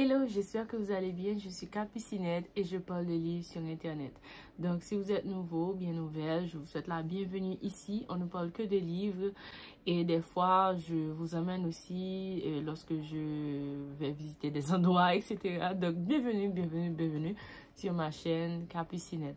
Hello, j'espère que vous allez bien. Je suis Capucinette et je parle de livres sur Internet. Donc, si vous êtes nouveau, bien nouvelle, je vous souhaite la bienvenue ici. On ne parle que de livres et des fois, je vous emmène aussi lorsque je vais visiter des endroits, etc. Donc, bienvenue sur ma chaîne Capucinette.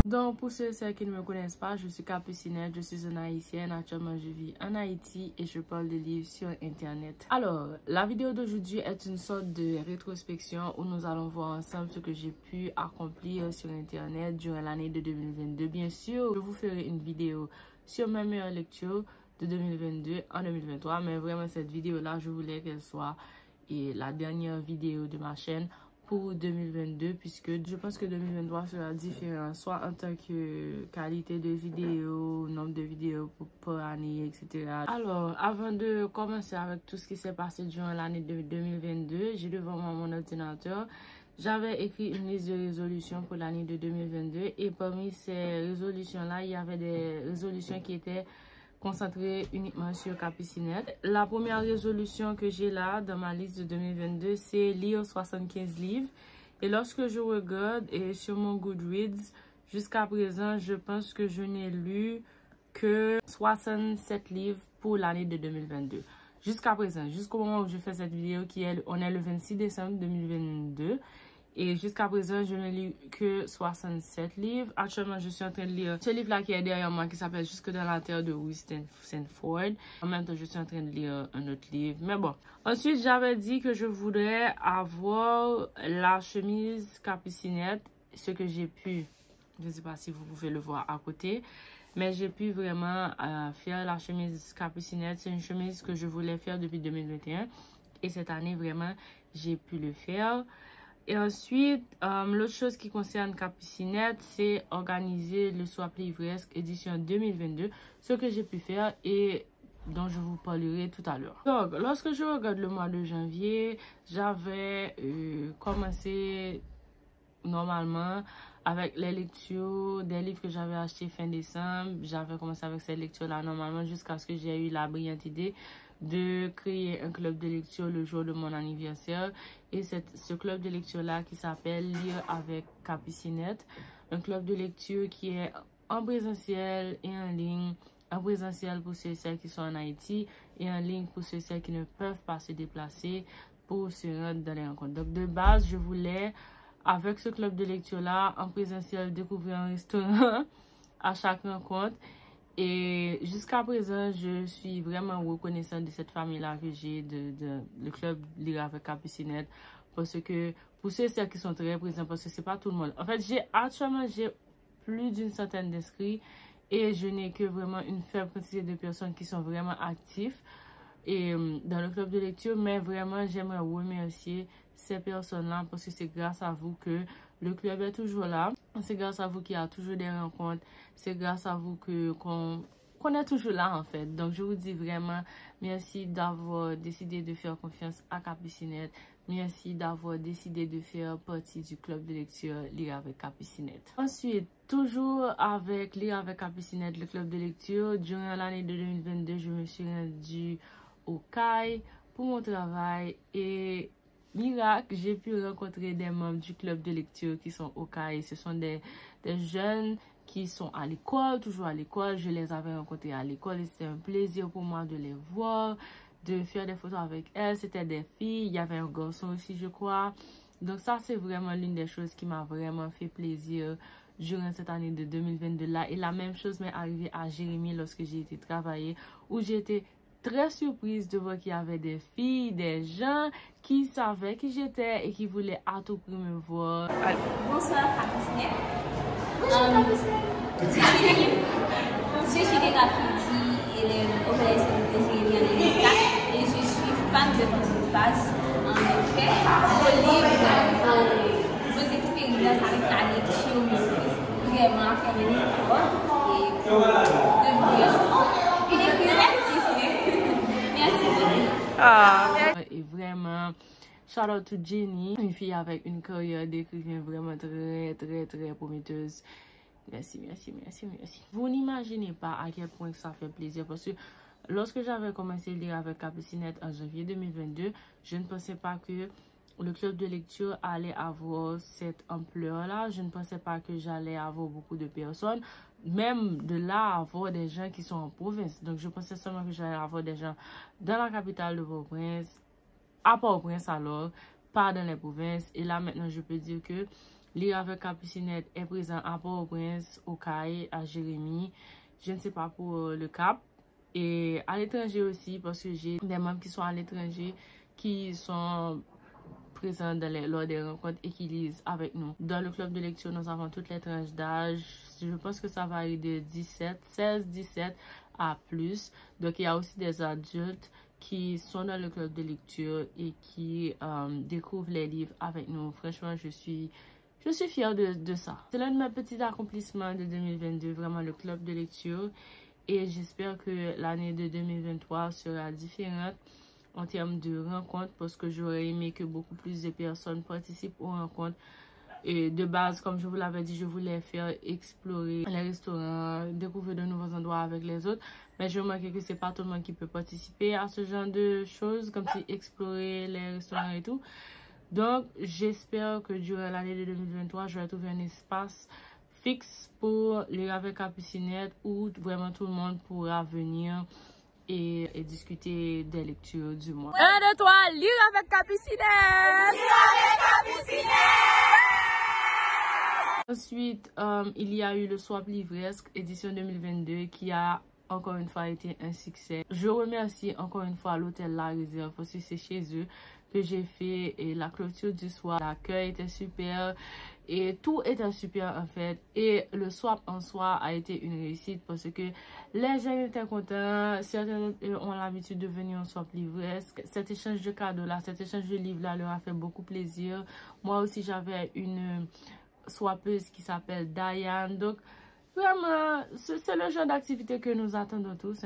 Donc, pour ceux qui ne me connaissent pas, je suis Capucinette, je suis une Haïtienne. Actuellement, je vis en Haïti et je parle de livres sur Internet. Alors, la vidéo d'aujourd'hui est une sorte de rétrospection où nous allons voir ensemble ce que j'ai pu accomplir sur Internet durant l'année de 2022. Bien sûr, je vous ferai une vidéo sur mes meilleures lectures de 2022 en 2023. Mais vraiment, cette vidéo-là, je voulais qu'elle soit la dernière vidéo de ma chaîne pour 2022, puisque je pense que 2023 sera différent, soit en tant que qualité de vidéo, nombre de vidéos par année, etc. Alors, avant de commencer avec tout ce qui s'est passé durant l'année de 2022, j'ai devant moi mon ordinateur. J'avais écrit une liste de résolutions pour l'année de 2022 et parmi ces résolutions-là, il y avait des résolutions qui étaient concentré uniquement sur Capucinette. La première résolution que j'ai là dans ma liste de 2022, c'est lire 75 livres. Et lorsque je regarde sur mon Goodreads, jusqu'à présent, je pense que je n'ai lu que 67 livres pour l'année de 2022. Jusqu'à présent, jusqu'au moment où je fais cette vidéo, on est le 26 décembre 2022. Et jusqu'à présent, je ne lis que 67 livres. Actuellement, je suis en train de lire ce livre-là qui est derrière moi, qui s'appelle Jusque dans la terre de Stanford. En même temps, je suis en train de lire un autre livre. Mais bon. Ensuite, j'avais dit que je voudrais avoir la chemise Capucinette. Ce que j'ai pu, je ne sais pas si vous pouvez le voir à côté, mais j'ai pu vraiment faire la chemise Capucinette. C'est une chemise que je voulais faire depuis 2021. Et cette année, vraiment, j'ai pu le faire. Et ensuite, l'autre chose qui concerne Capucinette, c'est organiser le Swap Livresque édition 2022, ce que j'ai pu faire et dont je vous parlerai tout à l'heure. Donc, lorsque je regarde le mois de janvier, j'avais commencé normalement avec les lectures des livres que j'avais achetés fin décembre. J'avais commencé avec ces lectures-là normalement jusqu'à ce que j'ai eu la brillante idée de créer un club de lecture le jour de mon anniversaire. Et c'est ce club de lecture-là qui s'appelle Lire avec Capucinette. Un club de lecture qui est en présentiel et en ligne. En présentiel pour ceux et celles qui sont en Haïti et en ligne pour ceux et celles qui ne peuvent pas se déplacer pour se rendre dans les rencontres. Donc de base, je voulais, avec ce club de lecture-là, en présentiel, découvrir un restaurant à chaque rencontre. Et jusqu'à présent, je suis vraiment reconnaissante de cette famille-là que j'ai, le club Lire avec Capucinette. Parce que, pour ceux et celles qui sont très présents, parce que c'est pas tout le monde. En fait, actuellement, j'ai plus d'une centaine d'inscrits et je n'ai que vraiment une faible quantité de personnes qui sont vraiment actives dans le club de lecture. Mais vraiment, j'aimerais remercier ces personnes-là parce que c'est grâce à vous que le club est toujours là. C'est grâce à vous qu'il y a toujours des rencontres. C'est grâce à vous qu'on est toujours là en fait. Donc je vous dis vraiment merci d'avoir décidé de faire confiance à Capucinette. Merci d'avoir décidé de faire partie du club de lecture Lire avec Capucinette. Ensuite, toujours avec Lire avec Capucinette, le club de lecture, durant l'année de 2022, je me suis rendue au CAI pour mon travail et miracle, j'ai pu rencontrer des membres du club de lecture qui sont au CAI. Ce sont des jeunes qui sont à l'école, toujours à l'école. Je les avais rencontrés à l'école et c'était un plaisir pour moi de les voir, de faire des photos avec elles. C'était des filles, il y avait un garçon aussi, je crois. Donc ça, c'est vraiment l'une des choses qui m'a vraiment fait plaisir durant cette année de 2022 là. Et la même chose m'est arrivée à Jérémie lorsque j'ai été travailler, où j'ai été très surprise de voir qu'il y avait des filles, des gens qui savaient qui j'étais et qui voulaient à tout prix me voir. Bonsoir Capucinette. Bonjour Capucinette. Je suis Shireka Kuti, élève au collège de Jérémie et je suis fan de votre page. En effet, vos livres, vos expériences avec la lecture me poussent vraiment à faire des efforts et devenir une écrivaine. Et vraiment, Shout out to Jenny, une fille avec une carrière d'écrivain vraiment très prometteuse. Merci. Vous n'imaginez pas à quel point ça fait plaisir parce que lorsque j'avais commencé à lire avec Capucinette en janvier 2022, je ne pensais pas que le club de lecture allait avoir cette ampleur-là. Je ne pensais pas que j'allais avoir beaucoup de personnes. Même de là, avoir des gens qui sont en province. Donc, je pensais seulement que j'allais avoir des gens dans la capitale de Port-au-Prince, à Port-au-Prince alors, pas dans les provinces. Et là, maintenant, je peux dire que lire avec Capucinette est présent à Port-au-Prince, au Caille, à Jérémie. Je ne sais pas pour le Cap. Et à l'étranger aussi, parce que j'ai des membres qui sont à l'étranger, qui sont présents lors des rencontres et qui lisent avec nous. Dans le club de lecture, nous avons toutes les tranches d'âge. Je pense que ça varie de 16, 17 à plus. Donc, il y a aussi des adultes qui sont dans le club de lecture et qui découvrent les livres avec nous. Franchement, je suis fière de ça. C'est l'un de mes petits accomplissements de 2022, vraiment le club de lecture. Et j'espère que l'année de 2023 sera différente en termes de rencontres parce que j'aurais aimé que beaucoup plus de personnes participent aux rencontres. Et de base, comme je vous l'avais dit, je voulais faire explorer les restaurants, découvrir de nouveaux endroits avec les autres. Mais j'ai remarqué que c'est pas tout le monde qui peut participer à ce genre de choses, comme si explorer les restaurants et tout. Donc, j'espère que durant l'année de 2023, je vais trouver un espace fixe pour lire avec Capucinette où vraiment tout le monde pourra venir et discuter des lectures du mois. 1, 2, 3, lire avec Capucinette! Lire avec Capucinette! Ensuite, il y a eu le Swap Livresque édition 2022 qui a encore une fois été un succès. Je remercie encore une fois l'hôtel La Réserve parce que c'est chez eux que j'ai fait et la clôture du soir. L'accueil était super et tout était super en fait. Et le swap en soi a été une réussite parce que les gens étaient contents. Certains ont l'habitude de venir en swap livresque. Cet échange de cadeaux là, cet échange de livres là leur a fait beaucoup plaisir. Moi aussi j'avais une swappeuse qui s'appelle Diane. Donc vraiment, c'est le genre d'activité que nous attendons tous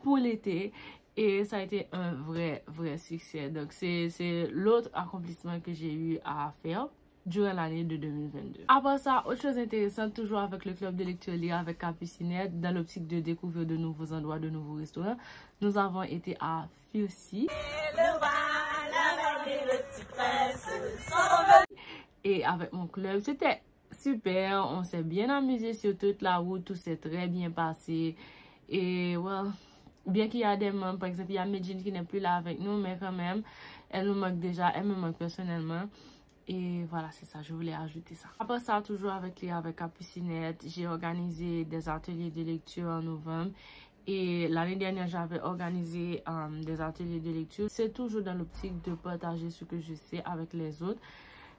pour l'été. Et ça a été un vrai succès. Donc, c'est l'autre accomplissement que j'ai eu à faire durant l'année de 2022. Après ça, autre chose intéressante, toujours avec le club de lecture lire avec Capucinette, dans l'optique de découvrir de nouveaux endroits, de nouveaux restaurants, nous avons été à Furcy. Et avec mon club, c'était super. On s'est bien amusé sur toute la route, tout s'est très bien passé. Et well, bien qu'il y a des membres, par exemple, il y a Medjine qui n'est plus là avec nous, mais quand même, elle nous manque déjà, elle me manque personnellement. Et voilà, c'est ça, je voulais ajouter ça. Après ça, toujours avec Capucinette, j'ai organisé des ateliers de lecture en novembre. Et l'année dernière, j'avais organisé des ateliers de lecture. C'est toujours dans l'optique de partager ce que je sais avec les autres.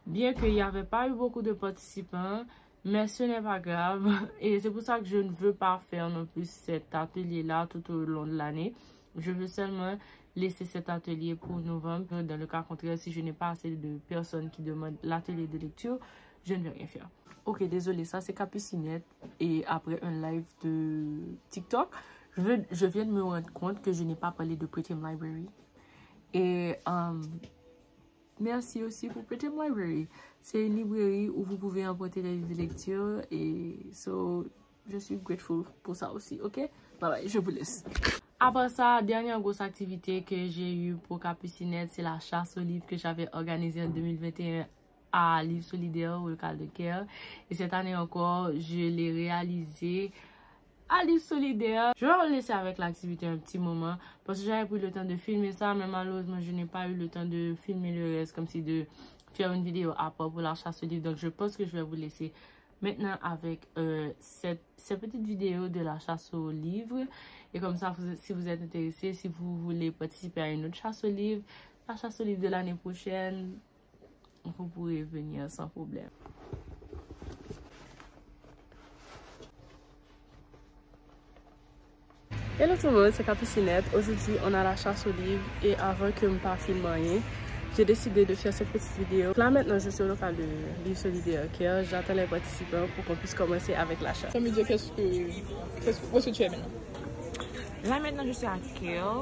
Bien qu'il n'y avait pas eu beaucoup de participants, mais ce n'est pas grave. Et c'est pour ça que je ne veux pas faire non plus cet atelier-là tout au long de l'année. Je veux seulement laisser cet atelier pour novembre. Dans le cas contraire, si je n'ai pas assez de personnes qui demandent l'atelier de lecture, je ne vais rien faire. Ok, désolé, ça c'est Capucinette. Et après un live de TikTok, je viens de me rendre compte que je n'ai pas parlé de Pretty Library. Et merci aussi pour Pretty Library. C'est une librairie où vous pouvez emprunter des livres de lecture. Et je suis grateful pour ça aussi, ok? Bye bye, je vous laisse. Après ça, dernière grosse activité que j'ai eue pour Capucinette, c'est la chasse aux livres que j'avais organisée en 2021 à Livre Solidaire au local de Caire. Et cette année encore, je l'ai réalisée à Livre Solidaire. Je vais vous laisser avec l'activité un petit moment parce que j'avais pris le temps de filmer ça, mais malheureusement, je n'ai pas eu le temps de filmer le reste, comme si de faire une vidéo à part pour la chasse aux livres. Donc, je pense que je vais vous laisser maintenant avec cette petite vidéo de la chasse aux livres. Et comme ça, si vous êtes intéressé, si vous voulez participer à une autre chasse aux livres, la chasse aux livres de l'année prochaine, vous pourrez venir sans problème. Hello tout le monde, c'est Capucinette. Aujourd'hui, on a la chasse aux livres et avant que je ne pas filmer rien, j'ai décidé de faire cette petite vidéo. Là maintenant, je suis au local de Livre Solidaire. J'attends les participants pour qu'on puisse commencer avec la chasse. Ça me dit où est-ce que tu es maintenant? Là maintenant, je suis à Caire,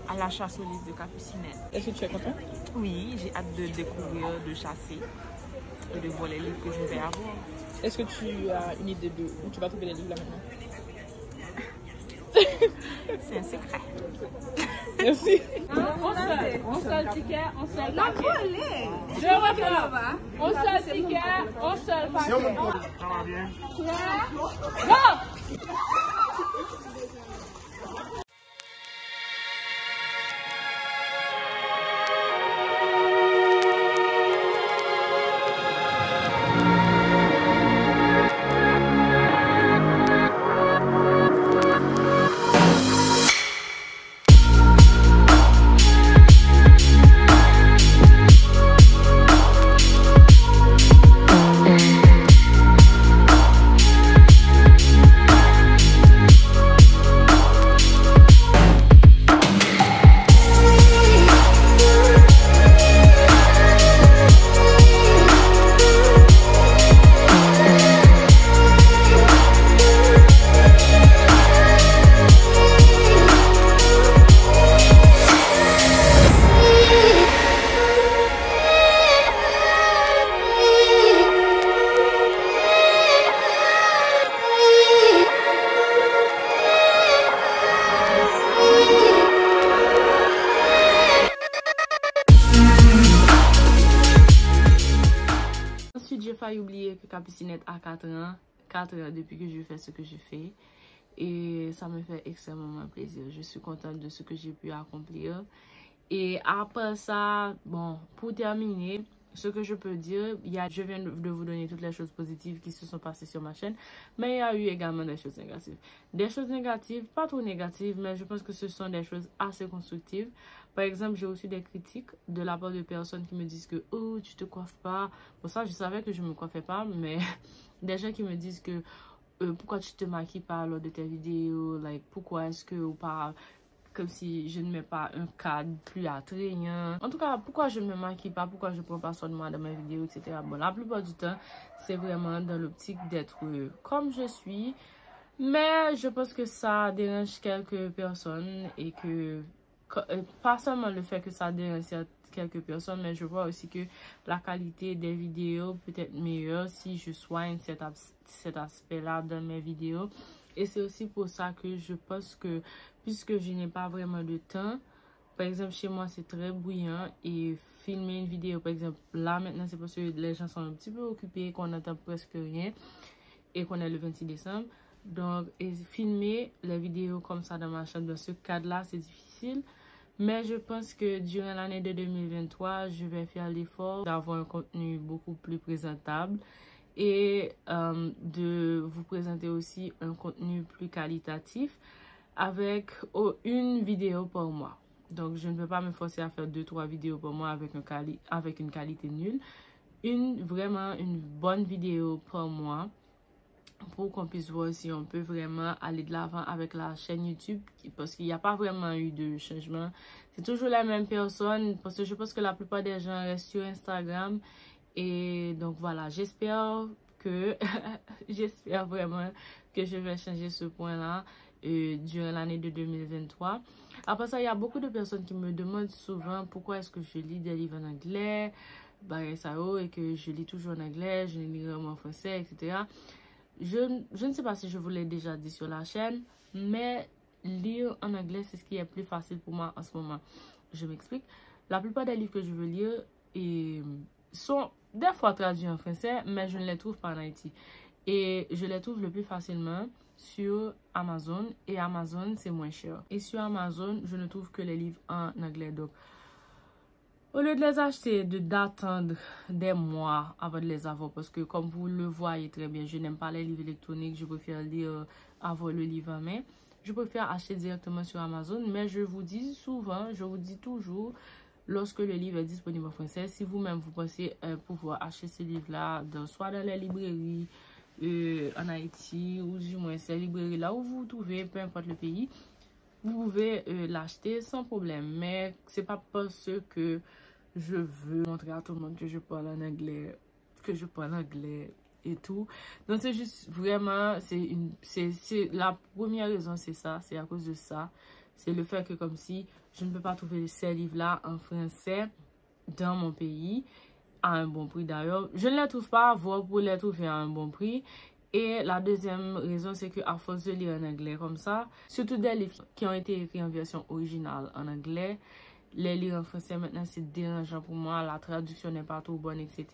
à la chasse aux livres de Capucinette. Est-ce que tu es content? Oui, j'ai hâte de découvrir, de chasser et de voir les livres que je vais avoir. Est-ce que tu as une idée de où tu vas trouver les livres là maintenant? C'est un secret. Merci. On seul ticket, on seul Non, paquet. collé. Je reprends. On seul ticket, on seul paquet. Ça va bien? Go! Ensuite, j'ai failli oublier que Capucinette a 4 ans. 4 ans depuis que je fais ce que je fais. Et ça me fait extrêmement plaisir. Je suis contente de ce que j'ai pu accomplir. Et après ça, bon, pour terminer, ce que je peux dire, je viens de vous donner toutes les choses positives qui se sont passées sur ma chaîne, mais il y a eu également des choses négatives. Des choses négatives, pas trop négatives, mais je pense que ce sont des choses assez constructives. Par exemple, j'ai reçu des critiques de la part de personnes qui me disent que « Oh, tu te coiffes pas ». Pour ça, je savais que je me coiffais pas, mais des gens qui me disent que pourquoi tu te maquilles pas lors de tes vidéos, like, pourquoi est-ce que ou pas comme si je ne mets pas un cadre plus attrayant. En tout cas, pourquoi je ne me maquille pas, pourquoi je ne prends pas soin de moi dans mes vidéos, etc. Bon, la plupart du temps, c'est vraiment dans l'optique d'être comme je suis. Mais je pense que ça dérange quelques personnes et que, pas seulement le fait que ça dérange quelques personnes, mais je vois aussi que la qualité des vidéos peut être meilleure si je soigne cet aspect-là dans mes vidéos. Et c'est aussi pour ça que je pense que, puisque je n'ai pas vraiment de temps, par exemple chez moi c'est très bruyant et filmer une vidéo, par exemple là maintenant c'est parce que les gens sont un petit peu occupés, qu'on n'entend presque rien et qu'on est le 26 décembre. Donc filmer les vidéos comme ça dans ma chaîne, dans ce cadre-là, c'est difficile. Mais je pense que durant l'année de 2023, je vais faire l'effort d'avoir un contenu beaucoup plus présentable et de vous présenter aussi un contenu plus qualitatif avec une vidéo par mois. Donc, je ne vais pas me forcer à faire 2-3 vidéos par mois avec une qualité nulle. Vraiment une bonne vidéo par mois pour qu'on puisse voir si on peut vraiment aller de l'avant avec la chaîne YouTube, parce qu'il n'y a pas vraiment eu de changement. C'est toujours la même personne, parce que je pense que la plupart des gens restent sur Instagram. Et donc voilà, j'espère vraiment que je vais changer ce point-là durant l'année de 2023. Après ça, il y a beaucoup de personnes qui me demandent souvent pourquoi est-ce que je lis des livres en anglais, et que je lis toujours en anglais, je lis vraiment en français, etc. Je ne sais pas si je vous l'ai déjà dit sur la chaîne, mais lire en anglais, c'est ce qui est plus facile pour moi en ce moment. Je m'explique. La plupart des livres que je veux lire sont des fois traduits en français, mais je ne les trouve pas en Haïti. Et je les trouve le plus facilement sur Amazon. Et Amazon, c'est moins cher. Et sur Amazon, je ne trouve que les livres en anglais. Donc, au lieu de les acheter, d'attendre des mois avant de les avoir, parce que comme vous le voyez très bien, je n'aime pas les livres électroniques, je préfère lire, avoir le livre en main. Je préfère acheter directement sur Amazon, mais je vous dis souvent, je vous dis toujours, lorsque le livre est disponible en français, si vous-même vous pensez pouvoir acheter ce livre-là, soit dans les librairies en Haïti, ou du moins ces librairies là où vous trouvez, peu importe le pays, vous pouvez l'acheter sans problème. Mais c'est pas parce que je veux montrer à tout le monde que je parle en anglais, et tout. Donc c'est juste vraiment, c'est la première raison, c'est ça, c'est à cause de ça. C'est le fait que comme si je ne peux pas trouver ces livres-là en français dans mon pays à un bon prix d'ailleurs. Je ne les trouve pas, voire pour les trouver à un bon prix. Et la deuxième raison, c'est que à force de lire en anglais comme ça, surtout des livres qui ont été écrits en version originale en anglais, les lire en français maintenant c'est dérangeant pour moi, la traduction n'est pas trop bonne, etc.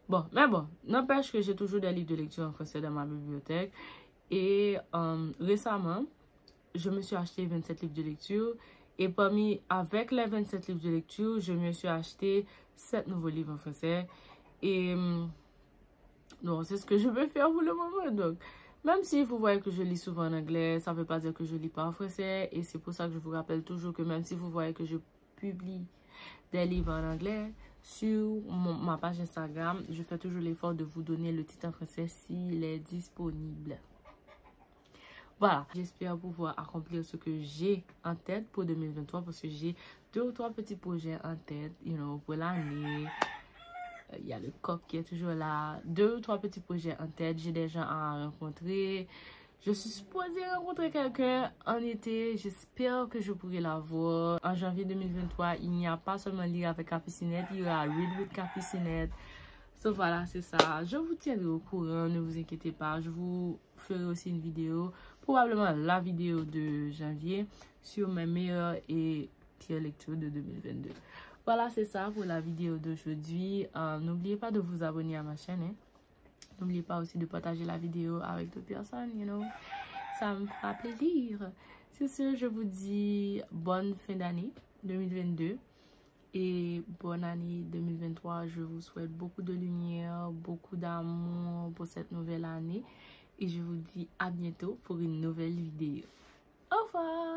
Bon, mais bon, n'empêche que j'ai toujours des livres de lecture en français dans ma bibliothèque. Et récemment, je me suis acheté 27 livres de lecture. Et avec les 27 livres de lecture, je me suis acheté 7 nouveaux livres en français. Et non, c'est ce que je peux faire pour le moment. Donc, même si vous voyez que je lis souvent en anglais, ça ne veut pas dire que je lis pas en français. Et c'est pour ça que je vous rappelle toujours que même si vous voyez que je publie des livres en anglais sur ma page Instagram, je fais toujours l'effort de vous donner le titre en français s'il est disponible. Voilà, j'espère pouvoir accomplir ce que j'ai en tête pour 2023 parce que j'ai 2 ou 3 petits projets en tête, pour l'année. Il y a le coq qui est toujours là. 2 ou 3 petits projets en tête. J'ai des gens à rencontrer. Je suis supposée rencontrer quelqu'un en été. J'espère que je pourrai la voir. En janvier 2023, il n'y a pas seulement Lire avec Capucinette, il y aura Read with Capucinette. So voilà, c'est ça. Je vous tiendrai au courant, ne vous inquiétez pas. Je vous ferai aussi une vidéo, probablement la vidéo de janvier, sur mes meilleures et pires lectures de 2022. Voilà, c'est ça pour la vidéo d'aujourd'hui. N'oubliez pas de vous abonner à ma chaîne. Hein. N'oubliez pas aussi de partager la vidéo avec d'autres personnes, Ça me fera plaisir. Sur ce, je vous dis bonne fin d'année 2022. Et bonne année 2023. Je vous souhaite beaucoup de lumière, beaucoup d'amour pour cette nouvelle année. Et je vous dis à bientôt pour une nouvelle vidéo. Au revoir!